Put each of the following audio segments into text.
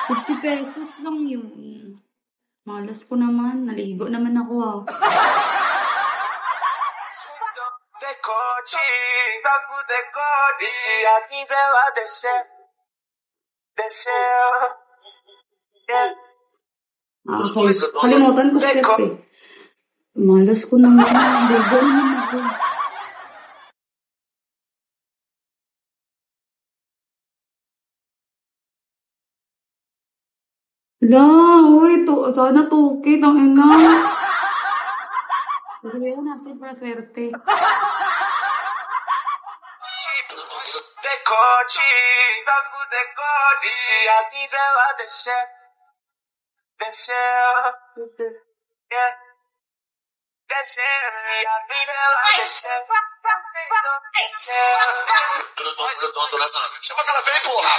₱50 lang yun. Malas ko naman. Naligo naman ako ah. Okay. Kalimutan ko step eh. Malas ko naman. Naligo naman ako. Uy, sana 2K, tangina. Pero yun, natin para swerte. Chama que ela vem, porra!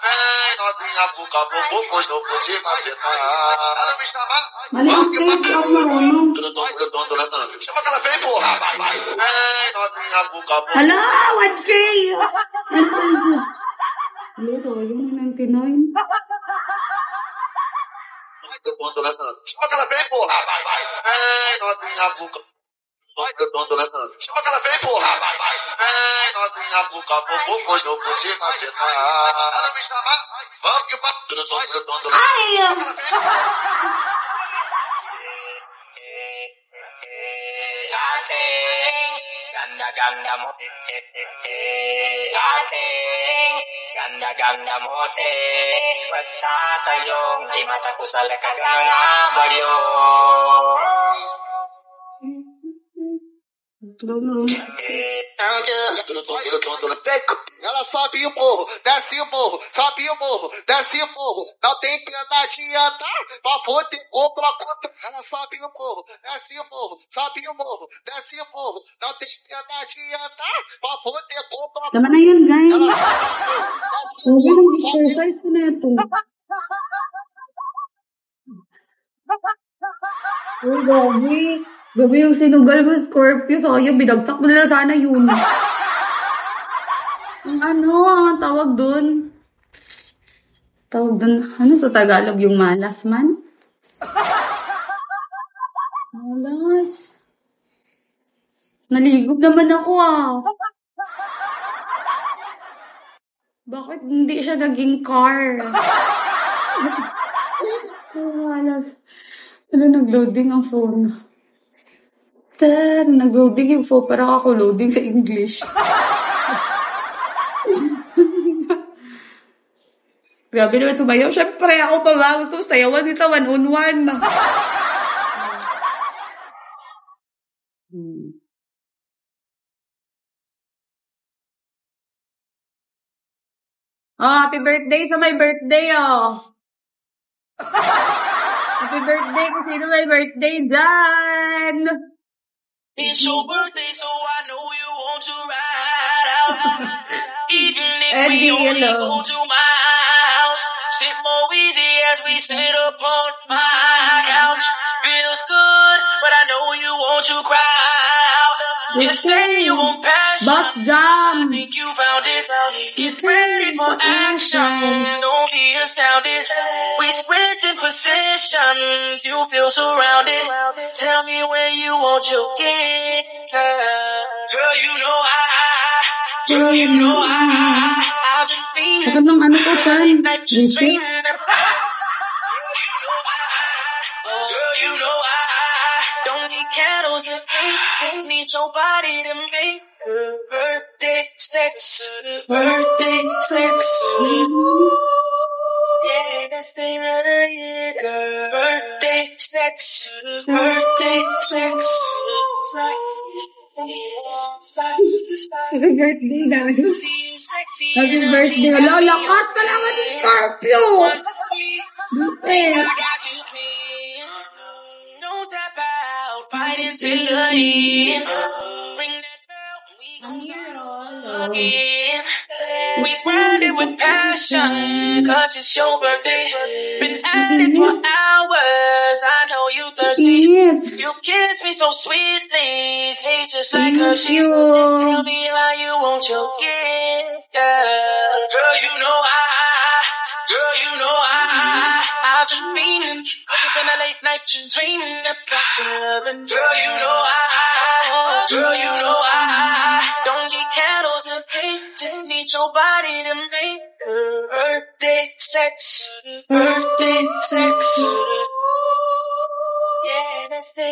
Vem, novinha, puca, bumbum, pois não pude macetar. Ela me chama. Mali ang step up marunong. Chama que ela vem, porra! Vem, novinha, puca, bumbum. Hala, 1K! Ano pa ito? Hala, sayang na 99. Chama que ela vem, porra! Vem, novinha, puca. Chama que ela vem, porra! Vem, novinha, puca, bumbum, pois não pude macetar. Ela me chama. Vamos que o Ay! Ganda mote Pagtatayong di mata ko sa lakagang abalyo. Ela sobe o morro, desce o morro, sobe o morro, desce o morro. Não tem que andar adiantar pra poder comprar conta. Ela sobe o morro, desce o morro, sobe o morro, desce o morro. Não tem que andar adiantar pra poder comprar conta. Tama na yun, guys. Ela sobe o morro, desce o Huwag morro, yung exercise ko na ito. Uy, Gabi. Gabi yung sinugal mo, Scorpio. Sayang, binagsak mo na sana yun. Ang tawag dun? Tawag dun, ano sa Tagalog yung malas man? Malas. Naligob naman ako ah. Bakit hindi siya naging car? Malas. Nag-loading ang phone. Nag-loading yung phone. Parang ako loading sa English. Grabe naman sumayaw. Siyempre, ako pa ba? Gusto sayawan dito, 1-on-1. Happy birthday sa my birthday, Happy birthday kung sino may birthday dyan. It's your birthday, so I know you want to ride out. Even if we only go to my house, sit more easy as we sit upon my couch. Feels good, but I know you want to cry out. You say you want passion, Boss Jam. I think you found it. Get ready for action, don't be astounded. We switch in positions, you feel surrounded. Tell me where you want your gig. Girl, you know I've been feeling. Sakit ng ano ko, Chan. Visit. Girl, you know I don't need candles to paint, just need your body to make birthday sex. Birthday sex. Yeah, that's the thing that I need, girl. Birthday sex. Birthday sex. Happy birthday, guys. Happy birthday. Hala, lakas ka naman ni Scorpio. Don't tap out, fight until the end. Bring that bell, we gon' start again. We grind it with passion, 'cause it's your birthday. Been at it for hours, I know you thirsty. You kiss me so sweetly, tastes just like Hershey's. Tell me how you want your gift, girl. Girl, you know I I've been meaning, waking up in a late night, dreaming about your loving. Girl, you know I don't need candles and paint, just need your body to make birthday sex, birthday sex. Yeah, that's the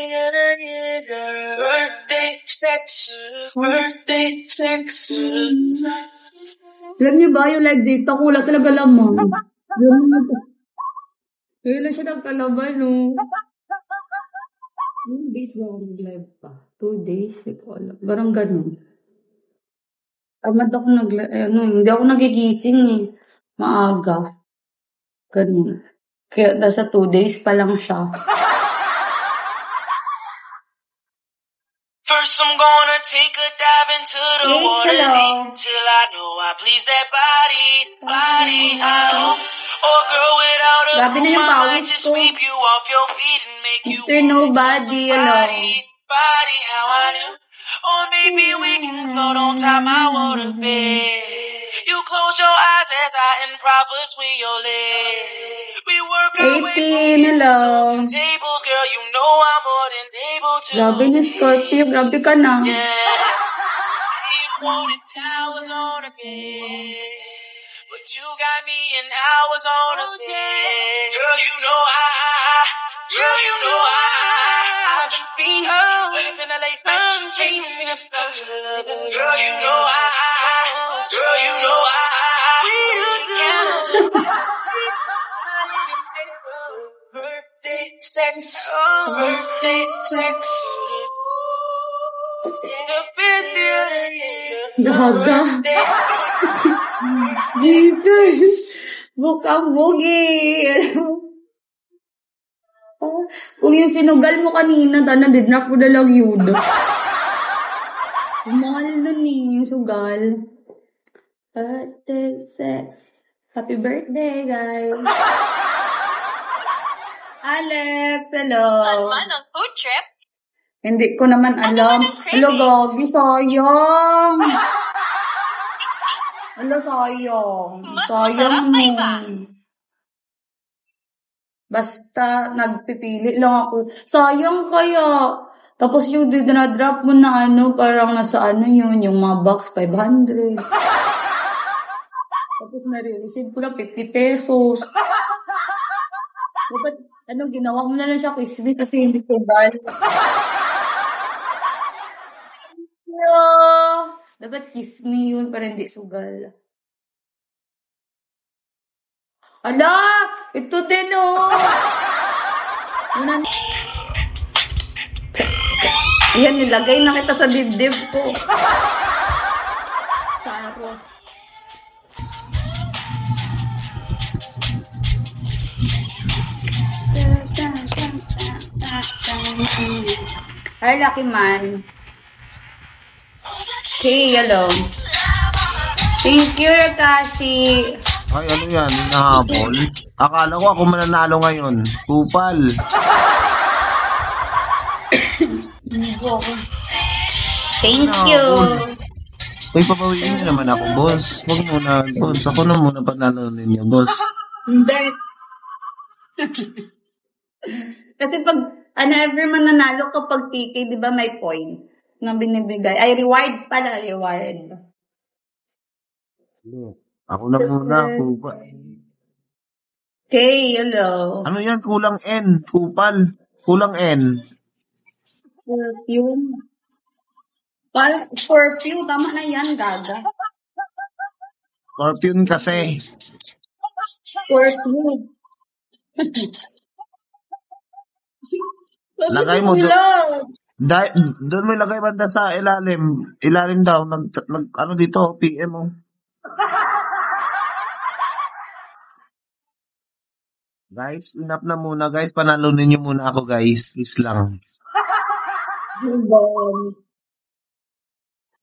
birthday sex, birthday sex. Alam niyo ba, yung live dito, wala talaga laman. Kaya lang siya nagkalaban, no? Yung days ba ako nag-live pa? 2 days? Hindi ko alam. Parang ganun. Tamad ako hindi ako nagigising eh. Maaga. Ganun. Kaya nasa 2 days pa lang siya. First I'm gonna take a dive into the water deep till I know I please that body. Oh girl, without a Grabe na yung I might pawis just ko. sweep you off your feet and make you Mr. Nobody, body how I do. Or maybe we can float on top my water bed. You close your eyes as I improv between your legs. We work our way 18, hello. from tables, girl. You know I'm more than able to. Grabe ni Scorpio, grabe ka na. Yeah. Wanted hours on a bed, but you got me in hours on a bed. Girl, you know I've been waiting in the late night, dreaming about you. Girl, you know we need candles and birthday sex, birthday sex. It's the best day of the year. Gaga. Jesus. Bukang bugi. Kung yung sinugal mo kanina, dinrap mo na lang yun. Mahal nun eh, yung sugal. Birthday sex. Happy birthday, guys. Alex, hello. Man ang food trip? Hindi ko naman alam. Hello, Gogi, sayang. Hello, sayang. Mas Sayang masarap pa iba. Basta, nagpipili lang ako. Sayang kaya. Tapos yung dinadrop mo na parang nasa yun, yung mga box, 500. Tapos nare-receive ko lang 50 pesos. Dapat, ginawa mo na lang siya crispy kasi hindi ko bali. Dapat kiss me yun para hindi sugal. Ala! Ito din Yan, nilagay na kita sa dibdib ko. Saro. Hi, Lucky Man. Okay, hello. Thank you, Rakashi. Ay, ano yan? Nahabol? Akala ko ako mananalo ngayon. Kupal. Thank you. Uy, papawiin niyo naman ako, boss. Huwag muna, boss. Ako na muna panalo ninyo, boss. Hindi. Kasi pag, every mananalo kapag PK, di ba may point na binibigay? Ay, reward pala, reward. Ako na muna, kupal. Okay, hello. Ano yan? Kulang N. Kupal. Kulang N. Perfume. Perfume, tama na yan, gaga. Scorpion kasi. Perfume. Lagay mo doon. Doon mo ilagay banda sa ilalim. Ilalim daw. Ano dito? PM mo. Guys, enough na muna. Guys, panalunin niyo muna ako, guys. Please lang.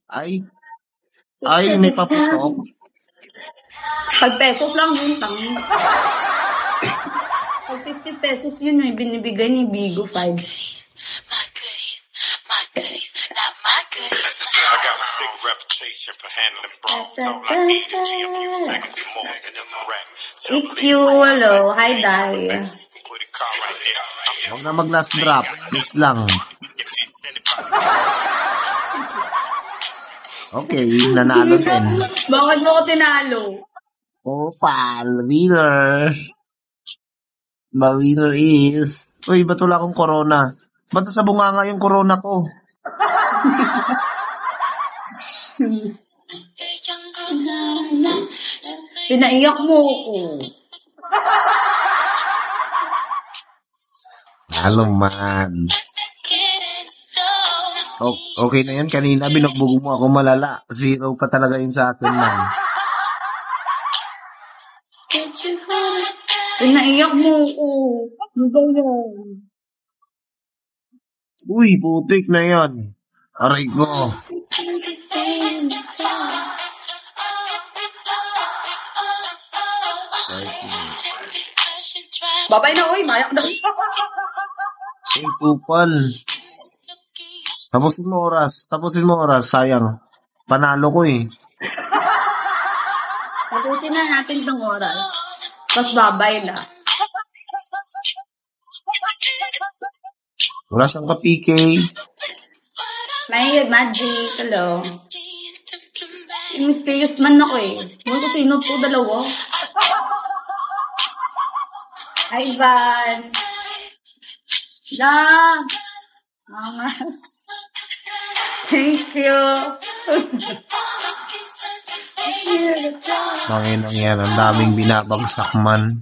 Ay, may paputok. Pag pesos lang yun, tangi. Pag 50 pesos yun, binibigay ni Bigo 5. My goodies, not my goodies. I got a sick reputation for handling bras. All I need is GMU seconds more than a rap. EQ, hello. Hi, Dai. car right there. Huwag na mag-last drop. Please lang. Okay, nanalo din. Bakit mo ko tinalo? Oh, pal. Winner. The winner is... Uy, ba't wala akong corona? Ba't nasa bunganga yung corona ko? Pinaiyak mo ko. Halo man. Oh, okay na yan. Kanina binugbog mo ako malala. 0 pa talaga yun sa akin man. Pinaiyak mo ko. Ano ba yan? Uy, putik na yan. Aray ko. Babay na, oy. Mayak na. Uy, kupal. Tapusin mo oras. Sayang. Panalo ko eh. Tapusin na natin itong oras. Tapos babay na. Wala siyang ka-PK. May magic. Hello. Mysterious man ako eh. Mo ko sino po dalawa. Ivan. La. Angas. Thank you. Manginang yan. Ang daming binabagsak man.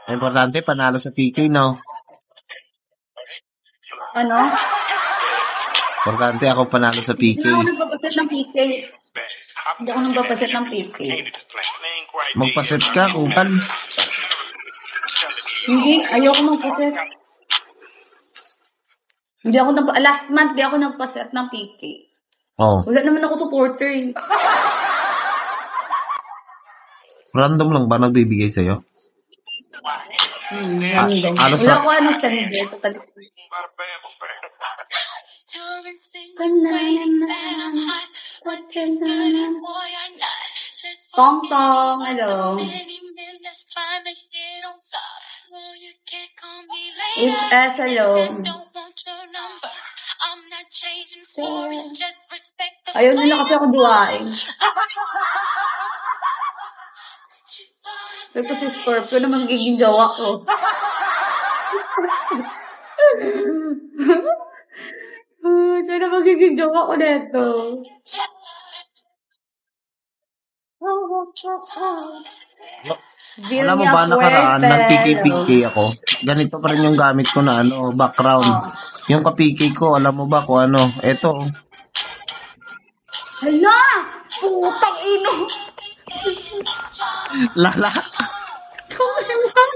Importante, panalo sa PK, no? Ano? Importante ako panalo sa PK. Hindi ako nagpapaset ng PK. Hindi ako nagpapaset ng PK. Magpaset ka, kupal. Hindi, ayoko magpaset. Hindi ako last month, di ako nagpaset ng PK. Oh. Wala naman ako supporter eh. Random lang ba nagbibigay sa'yo? Random. Alos Wala na- ko standard. Totally. Tong Tong, hello. HS, hello. Ayaw nila kasi ako duwain. Pero si Scorpio na magiging jowa ko. Siya na magiging jowa ko neto. Alam mo ba, nakaraan, nag-PK-PK ako. Ganito pa rin yung gamit ko na background. Yung ka-PK ko, alam mo ba kung ano? Eto. Hala! Putang ino! Lala. Tumimang!